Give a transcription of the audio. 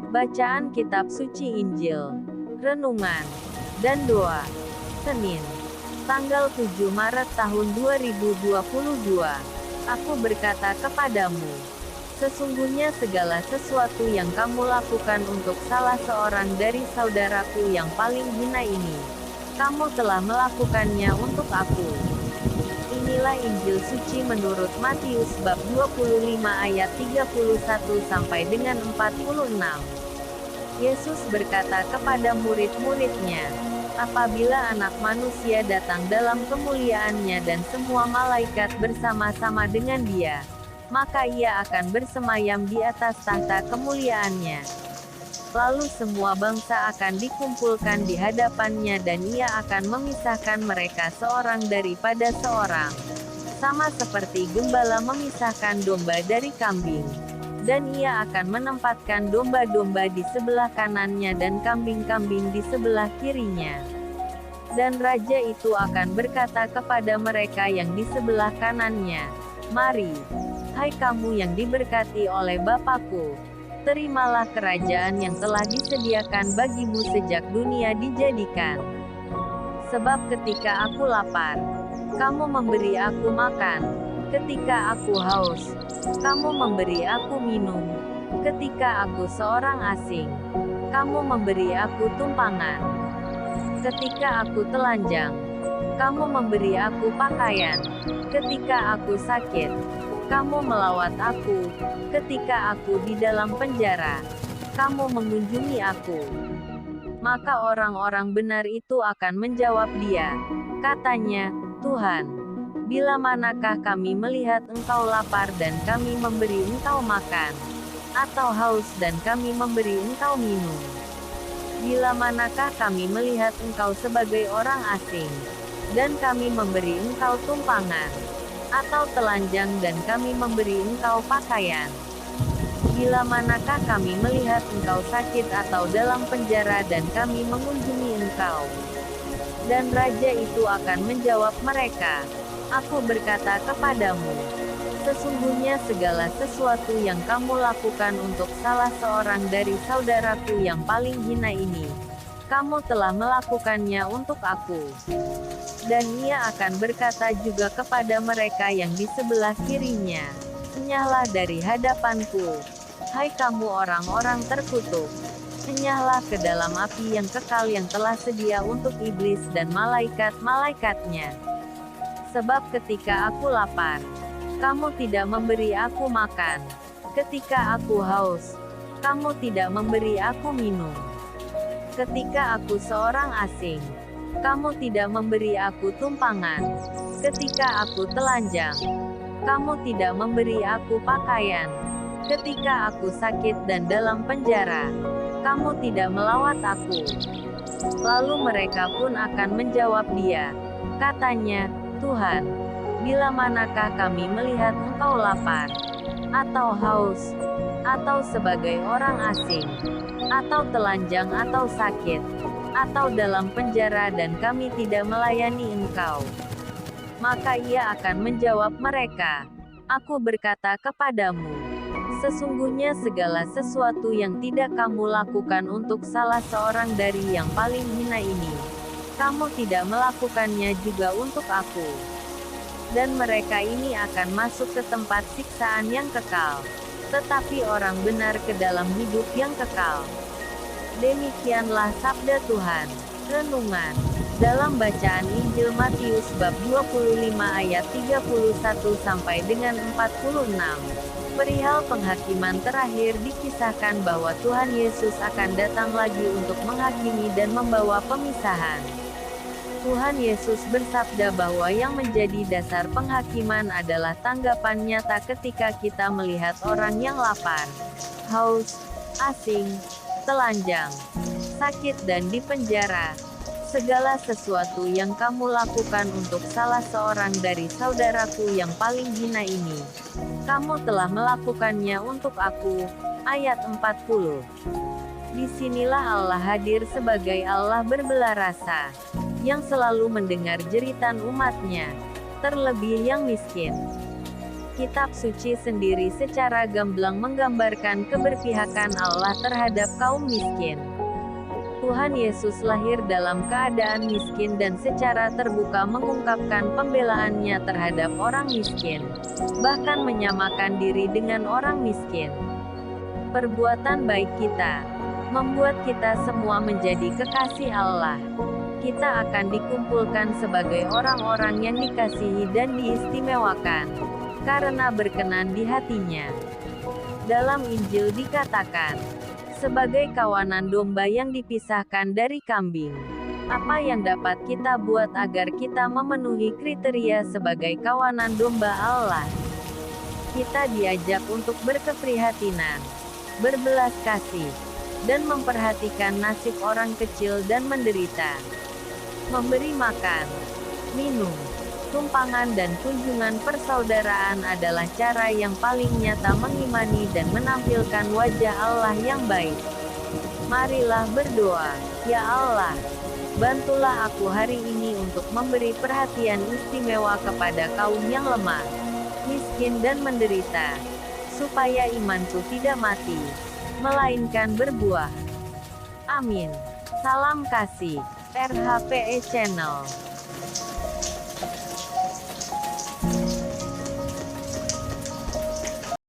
Bacaan Kitab Suci Injil, Renungan, dan Doa, Senin, tanggal 7 Maret tahun 2022. Aku berkata kepadamu, sesungguhnya segala sesuatu yang kamu lakukan untuk salah seorang dari saudaraku yang paling hina ini, kamu telah melakukannya untuk aku. Inilah Injil suci menurut Matius bab 25 ayat 31 sampai dengan 46. Yesus berkata kepada murid-muridnya, apabila Anak Manusia datang dalam kemuliaannya dan semua malaikat bersama-sama dengan Dia, maka Ia akan bersemayam di atas tahta kemuliaannya. Lalu semua bangsa akan dikumpulkan di hadapannya dan Ia akan memisahkan mereka seorang daripada seorang, sama seperti gembala memisahkan domba dari kambing. Dan Ia akan menempatkan domba-domba di sebelah kanannya dan kambing-kambing di sebelah kirinya. Dan Raja itu akan berkata kepada mereka yang di sebelah kanannya, mari, hai kamu yang diberkati oleh Bapa-Ku, terimalah kerajaan yang telah disediakan bagimu sejak dunia dijadikan. Sebab ketika aku lapar, kamu memberi aku makan. Ketika aku haus, kamu memberi aku minum. Ketika aku seorang asing, kamu memberi aku tumpangan. Ketika aku telanjang, kamu memberi aku pakaian. Ketika aku sakit, kamu melawat aku. Ketika aku di dalam penjara, kamu mengunjungi aku. Maka orang-orang benar itu akan menjawab Dia, katanya, Tuhan, bila manakah kami melihat Engkau lapar dan kami memberi Engkau makan, atau haus dan kami memberi Engkau minum? Bila manakah kami melihat Engkau sebagai orang asing, dan kami memberi Engkau tumpangan, atau telanjang dan kami memberi Engkau pakaian? Bila manakah kami melihat Engkau sakit atau dalam penjara dan kami mengunjungi Engkau? Dan Raja itu akan menjawab mereka, aku berkata kepadamu, sesungguhnya segala sesuatu yang kamu lakukan untuk salah seorang dari saudaraku yang paling hina ini, kamu telah melakukannya untuk aku. Dan Ia akan berkata juga kepada mereka yang di sebelah kirinya, enyahlah dari hadapanku, hai kamu orang-orang terkutuk, enyahlah ke dalam api yang kekal yang telah sedia untuk iblis dan malaikat-malaikatnya. Sebab ketika aku lapar, kamu tidak memberi aku makan. Ketika aku haus, kamu tidak memberi aku minum. Ketika aku seorang asing, kamu tidak memberi aku tumpangan. Ketika aku telanjang, kamu tidak memberi aku pakaian. Ketika aku sakit dan dalam penjara, kamu tidak melawat aku. Lalu mereka pun akan menjawab Dia, katanya, Tuhan, bila manakah kami melihat Engkau lapar, atau haus, atau sebagai orang asing, atau telanjang atau sakit, atau dalam penjara dan kami tidak melayani Engkau? Maka Ia akan menjawab mereka, aku berkata kepadamu, sesungguhnya segala sesuatu yang tidak kamu lakukan untuk salah seorang dari yang paling hina ini, kamu tidak melakukannya juga untuk aku. Dan mereka ini akan masuk ke tempat siksaan yang kekal, tetapi orang benar ke dalam hidup yang kekal. Demikianlah sabda Tuhan. Renungan, dalam bacaan Injil Matius bab 25 ayat 31 sampai dengan 46. Perihal penghakiman terakhir dikisahkan bahwa Tuhan Yesus akan datang lagi untuk menghakimi dan membawa pemisahan. Tuhan Yesus bersabda bahwa yang menjadi dasar penghakiman adalah tanggapan nyata ketika kita melihat orang yang lapar, haus, asing, telanjang, sakit dan di penjara. Segala sesuatu yang kamu lakukan untuk salah seorang dari saudaraku yang paling hina ini, kamu telah melakukannya untuk aku. Ayat 40. Disinilah Allah hadir sebagai Allah berbelah rasa, yang selalu mendengar jeritan umatnya, terlebih yang miskin. Kitab suci sendiri secara gamblang menggambarkan keberpihakan Allah terhadap kaum miskin. Tuhan Yesus lahir dalam keadaan miskin dan secara terbuka mengungkapkan pembelaannya terhadap orang miskin, bahkan menyamakan diri dengan orang miskin. Perbuatan baik kita membuat kita semua menjadi kekasih Allah. Kita akan dikumpulkan sebagai orang-orang yang dikasihi dan diistimewakan, karena berkenan di hatinya. Dalam Injil dikatakan, sebagai kawanan domba yang dipisahkan dari kambing. Apa yang dapat kita buat agar kita memenuhi kriteria sebagai kawanan domba Allah? Kita diajak untuk berkeprihatinan, berbelas kasih, dan memperhatikan nasib orang kecil dan menderita. Memberi makan, minum, tumpangan dan kunjungan persaudaraan adalah cara yang paling nyata mengimani dan menampilkan wajah Allah yang baik. Marilah berdoa, ya Allah, bantulah aku hari ini untuk memberi perhatian istimewa kepada kaum yang lemah, miskin dan menderita, supaya imanku tidak mati, melainkan berbuah. Amin. Salam kasih. RHPE Channel.